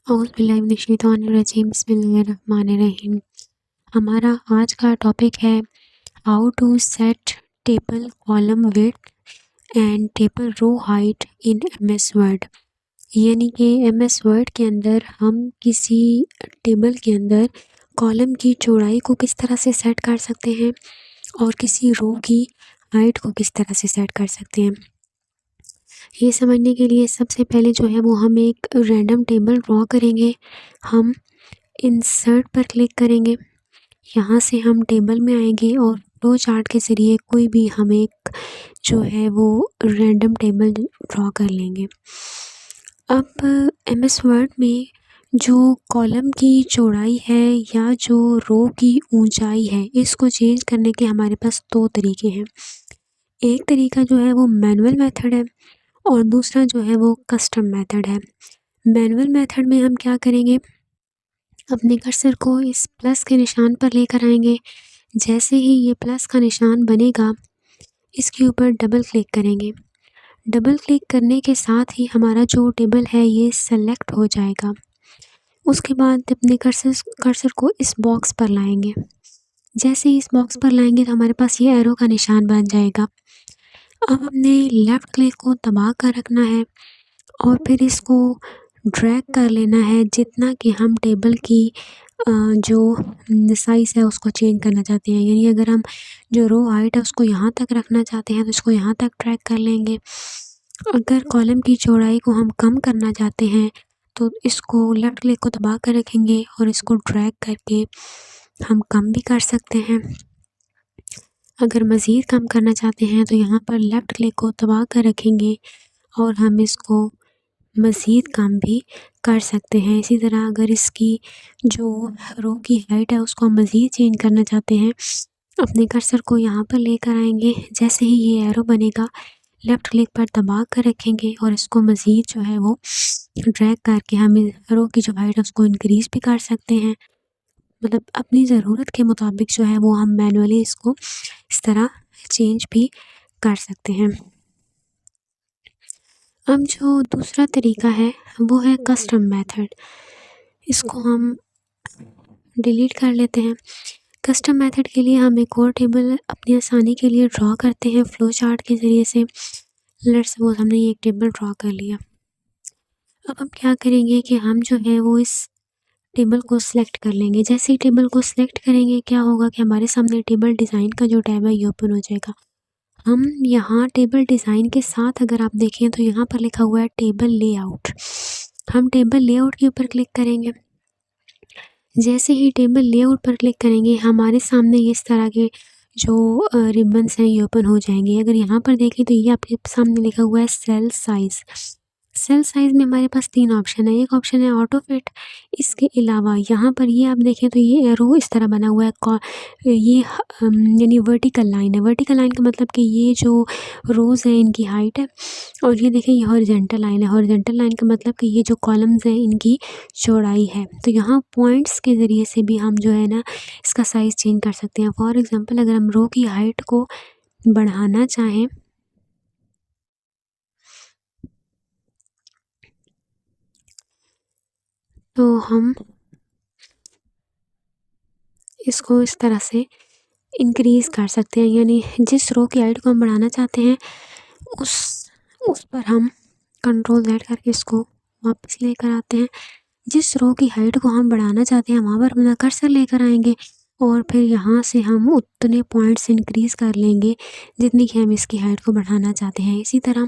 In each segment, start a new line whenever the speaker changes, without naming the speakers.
औज़ुबिल्लाहिमिनश्शैतानिर्रजीम बिस्मिल्लाहिर्रहमानिर्रहीम। हमारा आज का टॉपिक है how to set table column width and table row height in MS Word. यानी कि एमएस वर्ड के अंदर हम किसी टेबल के अंदर कॉलम की चौड़ाई को किस तरह से सेट कर सकते हैं और किसी रो की हाइट को किस तरह से सेट कर सकते हैं। ये समझने के लिए सबसे पहले जो है वो हम एक रैंडम टेबल ड्रॉ करेंगे। हम इंसर्ट पर क्लिक करेंगे, यहाँ से हम टेबल में आएंगे और फ्लो चार्ट के ज़रिए कोई भी हम एक जो है वो रैंडम टेबल ड्रॉ कर लेंगे। अब एमएस वर्ड में जो कॉलम की चौड़ाई है या जो रो की ऊंचाई है, इसको चेंज करने के हमारे पास दो तरीके हैं। एक तरीका जो है वो मैनुअल मेथड है और दूसरा जो है वो कस्टम मेथड है। मैनुअल मेथड में हम क्या करेंगे, अपने कर्सर को इस प्लस के निशान पर लेकर आएंगे। जैसे ही ये प्लस का निशान बनेगा, इसके ऊपर डबल क्लिक करेंगे। डबल क्लिक करने के साथ ही हमारा जो टेबल है ये सेलेक्ट हो जाएगा। उसके बाद अपने कर्सर को इस बॉक्स पर लाएंगे। जैसे ही इस बॉक्स पर लाएंगे तो हमारे पास ये एरो का निशान बन जाएगा। अब हमने लेफ़्ट क्लिक को दबा कर रखना है और फिर इसको ड्रैग कर लेना है जितना कि हम टेबल की जो साइज़ है उसको चेंज करना चाहते हैं। यानी अगर हम जो रो हाइट है उसको यहाँ तक रखना चाहते हैं तो इसको यहाँ तक ड्रैग कर लेंगे। अगर कॉलम की चौड़ाई को हम कम करना चाहते हैं तो इसको लेफ़्ट क्लिक को दबा कर रखेंगे और इसको ड्रैग करके हम कम भी कर सकते हैं। अगर मज़ीद कम करना चाहते हैं तो यहाँ पर लेफ़्ट क्लिक को दबा कर रखेंगे और हम इसको मज़ीद कम भी कर सकते हैं। इसी तरह अगर इसकी जो रो की हाइट है उसको हम मज़ीद चेंज करना चाहते हैं, अपने कर्सर को यहाँ पर लेकर आएंगे। जैसे ही ये एरो बनेगा, लेफ़्ट क्लिक पर दबा कर रखेंगे और इसको मज़ीद जो है वो ड्रैग करके हम रो की जो हाइट है उसको इंक्रीज़ भी कर सकते हैं। मतलब अपनी ज़रूरत के मुताबिक जो है वो हम मैनुअली इसको इस तरह चेंज भी कर सकते हैं। अब जो दूसरा तरीका है वो है कस्टम मेथड। इसको हम डिलीट कर लेते हैं। कस्टम मेथड के लिए हम एक और टेबल अपनी आसानी के लिए ड्रॉ करते हैं फ्लो चार्ट के ज़रिए से। लेट्स सपोज हमने ये एक टेबल ड्रॉ कर लिया। अब हम क्या करेंगे कि हम जो है वो इस टेबल को सिलेक्ट कर लेंगे। जैसे ही टेबल को सिलेक्ट करेंगे, क्या होगा कि हमारे सामने टेबल डिज़ाइन का जो टैब है ये ओपन हो जाएगा। हम यहाँ टेबल डिज़ाइन के साथ अगर आप देखें तो यहाँ पर लिखा हुआ है टेबल लेआउट। हम टेबल लेआउट के ऊपर क्लिक करेंगे। जैसे ही टेबल लेआउट पर क्लिक करेंगे, हमारे सामने इस तरह के जो रिबन्स हैं ये ओपन हो जाएंगे। अगर यहाँ पर देखें तो ये आपके सामने लिखा हुआ है सेल साइज़। सेल साइज़ में हमारे पास 3 ऑप्शन है। एक ऑप्शन है ऑटो फिट। इसके अलावा यहाँ पर ये आप देखें तो ये एरो इस तरह बना हुआ है। ये यानी वर्टिकल लाइन है। वर्टिकल लाइन का मतलब कि ये जो रोज़ हैं इनकी हाइट है और ये देखें ये हॉरिजॉन्टल लाइन है। हॉरिजॉन्टल लाइन का मतलब कि ये जो कॉलम्स हैं इनकी चौड़ाई है। तो यहाँ पॉइंट्स के ज़रिए से भी हम जो है ना इसका साइज़ चेंज कर सकते हैं। फॉर एग्ज़ाम्पल अगर हम रो की हाइट को बढ़ाना चाहें तो हम इसको इस तरह से इंक्रीज़ कर सकते हैं। यानी जिस रो की हाइट को हम बढ़ाना चाहते हैं उस पर हम कंट्रोल ज़ेड करके इसको वापस लेकर आते हैं। जिस रो की हाइट को हम बढ़ाना चाहते हैं वहाँ पर अपना कर्सर लेकर आएंगे और फिर यहाँ से हम उतने पॉइंट्स इंक्रीज़ कर लेंगे जितनी कि हम इसकी हाइट को बढ़ाना चाहते हैं। इसी तरह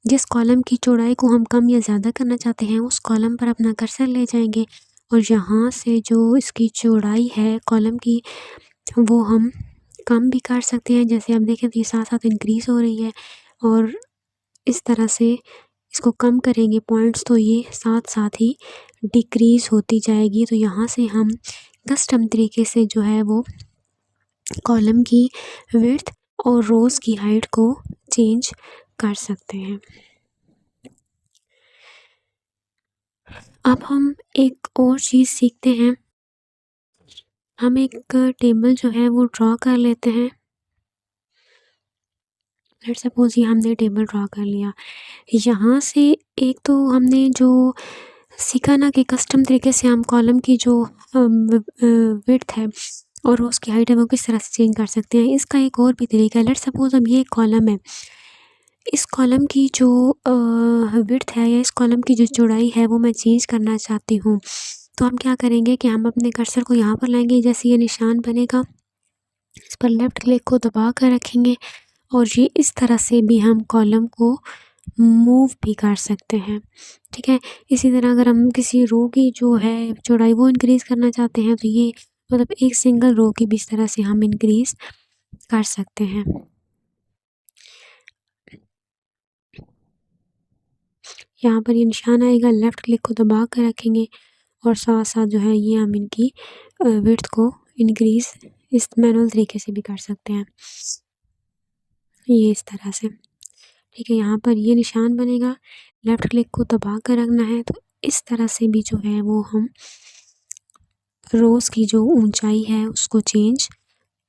जिस कॉलम की चौड़ाई को हम कम या ज़्यादा करना चाहते हैं उस कॉलम पर अपना कर्सर ले जाएंगे और यहाँ से जो इसकी चौड़ाई है कॉलम की वो हम कम भी कर सकते हैं। जैसे आप देखें तो ये साथ साथ इंक्रीज़ हो रही है और इस तरह से इसको कम करेंगे पॉइंट्स तो ये साथ साथ ही डिक्रीज़ होती जाएगी। तो यहाँ से हम कस्टम तरीके से जो है वो कॉलम की विड्थ और रोज़ की हाइट को चेंज कर सकते हैं। अब हम एक और चीज़ सीखते हैं। हम एक टेबल जो है वो ड्रॉ कर लेते हैं। लेट्स सपोज ये हमने टेबल ड्रॉ कर लिया। यहाँ से एक तो हमने जो सीखा ना कि कस्टम तरीके से हम कॉलम की जो विड्थ है और रोज़ की हाइट है वो किस तरह से चेंज कर सकते हैं। इसका एक और भी तरीका है। लेट्स सपोज़ अब ये कॉलम है, इस कॉलम की जो विड्थ है या इस कॉलम की जो चौड़ाई है वो मैं चेंज करना चाहती हूँ। तो हम क्या करेंगे कि हम अपने कर्सर को यहाँ पर लाएँगे, जैसे ये निशान बनेगा इस पर लेफ़्ट क्लिक को दबा कर रखेंगे और ये इस तरह से भी हम कॉलम को मूव भी कर सकते हैं, ठीक है। इसी तरह अगर हम किसी रो की जो है चौड़ाई वो इंक्रीज़ करना चाहते हैं तो ये मतलब एक सिंगल रो की भी इस तरह से हम इंक्रीज़ कर सकते हैं। यहाँ पर ये निशान आएगा, लेफ़्ट क्लिक को दबा कर रखेंगे और साथ-साथ जो है ये हम इनकी विड्थ को इंक्रीज़ इस मैनुअल तरीके से भी कर सकते हैं, ये इस तरह से, ठीक है। यहाँ पर ये निशान बनेगा, लेफ़्ट क्लिक को दबा कर रखना है, तो इस तरह से भी जो है वो हम रोज़ की जो ऊंचाई है उसको चेंज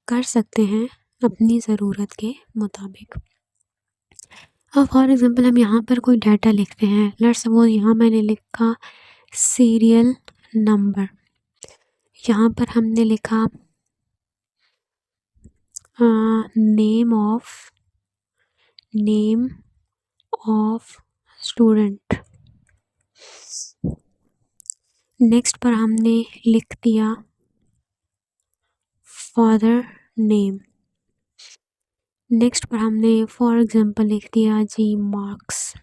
कर सकते हैं अपनी ज़रूरत के मुताबिक। अब फॉर एग्ज़ाम्पल हम यहाँ पर कोई डाटा लिखते हैं। लेट्स सपोज़ यहाँ मैंने लिखा सीरियल नंबर, यहाँ पर हमने लिखा नेम ऑफ स्टूडेंट। नेक्स्ट पर हमने लिख दिया फादर नेम। नेक्स्ट पर हमने फॉर एग्ज़ाम्पल लिख दिया जी मार्क्स।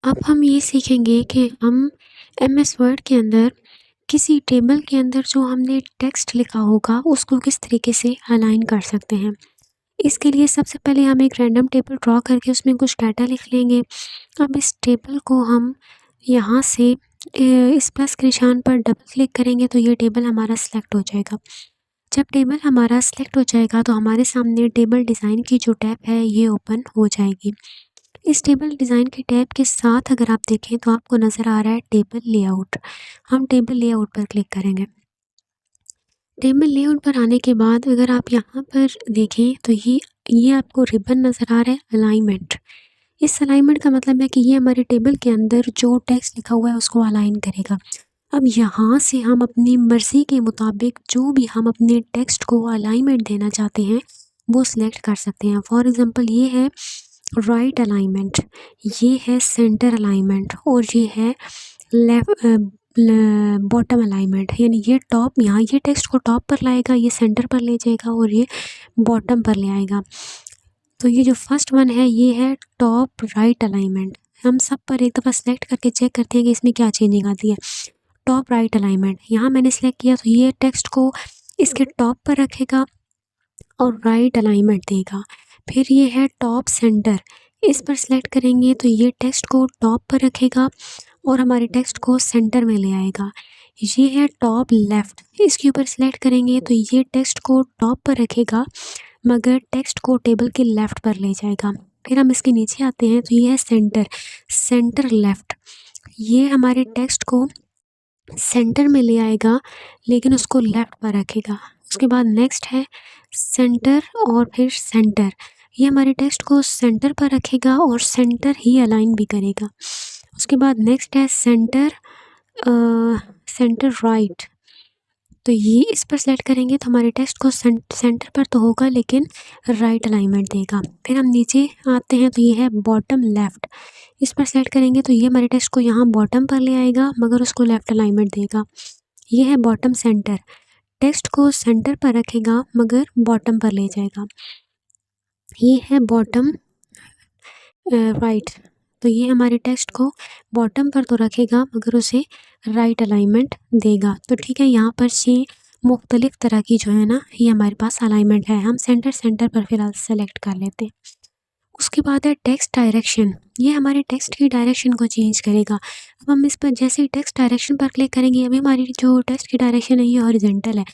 अब हम ये सीखेंगे कि हम एमएस वर्ड के अंदर किसी टेबल के अंदर जो हमने टेक्स्ट लिखा होगा उसको किस तरीके से अलाइन कर सकते हैं। इसके लिए सबसे पहले हम एक रैंडम टेबल ड्रॉ करके उसमें कुछ डाटा लिख लेंगे। अब इस टेबल को हम यहाँ से इस प्लस के निशान पर डबल क्लिक करेंगे तो ये टेबल हमारा सिलेक्ट हो जाएगा। जब टेबल हमारा सिलेक्ट हो जाएगा तो हमारे सामने टेबल डिज़ाइन की जो टैब है ये ओपन हो जाएगी। इस टेबल डिज़ाइन के टैब के साथ अगर आप देखें तो आपको नज़र आ रहा है टेबल लेआउट। हम टेबल लेआउट पर क्लिक करेंगे। टेबल लेआउट पर आने के बाद अगर आप यहाँ पर देखें तो ये आपको रिबन नज़र आ रहा है अलाइनमेंट। इस अलाइनमेंट का मतलब है कि ये हमारे टेबल के अंदर जो टेक्स्ट लिखा हुआ है उसको अलाइन करेगा। अब यहाँ से हम अपनी मर्ज़ी के मुताबिक जो भी हम अपने टेक्स्ट को अलाइनमेंट देना चाहते हैं वो सिलेक्ट कर सकते हैं। फॉर एग्ज़ाम्पल ये है राइट अलाइनमेंट, ये है सेंटर अलाइनमेंट और ये है बॉटम अलाइनमेंट। यानी ये टॉप, यहाँ ये टेक्स्ट को टॉप पर लाएगा, ये सेंटर पर ले जाएगा और ये बॉटम पर ले आएगा। तो ये जो फर्स्ट वन है ये है टॉप राइट अलाइनमेंट। हम सब पर एक दफ़ा सेलेक्ट करके चेक करते हैं कि इसमें क्या चेंजिंग आती है। टॉप राइट अलाइनमेंट, यहाँ मैंने सेलेक्ट किया तो ये टेक्स्ट को इसके टॉप पर रखेगा और राइट अलाइनमेंट देगा। फिर ये है टॉप सेंटर, इस पर सेलेक्ट करेंगे तो ये टेक्स्ट को टॉप पर रखेगा और हमारे टेक्स्ट को सेंटर में ले आएगा। ये है टॉप लेफ़्ट, इसके ऊपर सेलेक्ट करेंगे तो ये टेक्स्ट को टॉप पर रखेगा मगर टेक्स्ट को टेबल के लेफ़्ट पर ले जाएगा। फिर हम इसके नीचे आते हैं तो ये है सेंटर लेफ़्ट, ये हमारे टेक्स्ट को सेंटर में ले आएगा लेकिन उसको लेफ़्ट पर रखेगा। उसके बाद नेक्स्ट है सेंटर और फिर सेंटर, ये हमारे टेक्स्ट को सेंटर पर रखेगा और सेंटर ही अलाइन भी करेगा। उसके बाद नेक्स्ट है सेंटर राइट, तो ये इस पर सेलेक्ट करेंगे तो हमारे टेक्स्ट को सेंटर पर तो होगा लेकिन राइट अलाइनमेंट देगा। फिर हम नीचे आते हैं तो ये है बॉटम लेफ़्ट, इस पर सेलेक्ट करेंगे तो ये हमारे टेक्स्ट को यहाँ बॉटम पर ले आएगा मगर उसको लेफ़्ट अलाइनमेंट देगा। ये है बॉटम सेंटर, टेक्स्ट को सेंटर पर रखेगा मगर बॉटम पर ले जाएगा। ये है बॉटम राइट, तो ये हमारे टेक्स्ट को बॉटम पर तो रखेगा मगर उसे राइट अलाइनमेंट देगा। तो ठीक है, यहाँ पर 6 मुख्तलिफ़ तरह की जो है ना ये हमारे पास अलाइनमेंट है। हम सेंटर पर फ़िलहाल सेलेक्ट कर लेते हैं। उसके बाद है टेक्स्ट डायरेक्शन, ये हमारे टेक्स्ट की डायरेक्शन को चेंज करेगा। अब हम इस पर जैसे ही टेक्स्ट डायरेक्शन पर क्लिक करेंगे अभी हमारी जो टेक्स्ट की डायरेक्शन है ये हॉरिजॉन्टल है,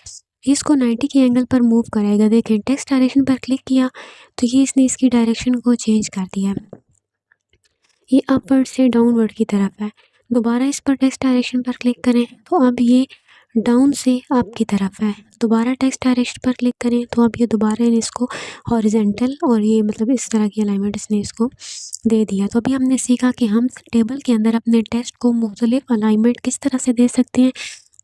इसको 90 के एंगल पर मूव कराएगा। देखें टेक्स्ट डायरेक्शन पर क्लिक किया तो ये इसने इसकी डायरेक्शन को चेंज कर दिया, ये अपवर्ड से डाउनवर्ड की तरफ है। दोबारा इस पर टेक्स्ट डायरेक्शन पर क्लिक करें तो अब ये डाउन से अप की तरफ है। दोबारा टेक्स्ट डायरेक्शन पर क्लिक करें तो अब ये दोबारा इसको हॉरिजेंटल और ये मतलब इस तरह की अलाइनमेंट इसने इसको दे दिया। तो अभी हमने सीखा कि हम टेबल के अंदर अपने टेक्स्ट को मुख्तलिफ अलाइनमेंट किस तरह से दे सकते हैं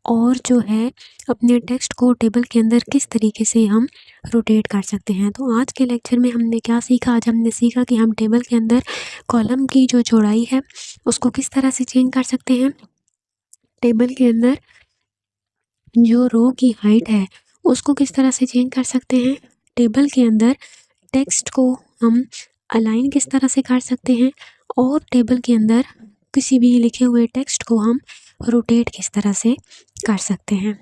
और जो है अपने टेक्स्ट को टेबल के अंदर किस तरीके से हम रोटेट कर सकते हैं। तो आज के लेक्चर में हमने क्या सीखा? आज हमने सीखा कि हम टेबल के अंदर कॉलम की जो चौड़ाई है उसको किस तरह से चेंज कर सकते हैं, टेबल के अंदर जो रो की हाइट है उसको किस तरह से चेंज कर सकते हैं, टेबल के अंदर टेक्स्ट को हम अलाइन किस तरह से कर सकते हैं और टेबल के अंदर किसी भी लिखे हुए टेक्स्ट को हम रोटेट किस तरह से कर सकते हैं।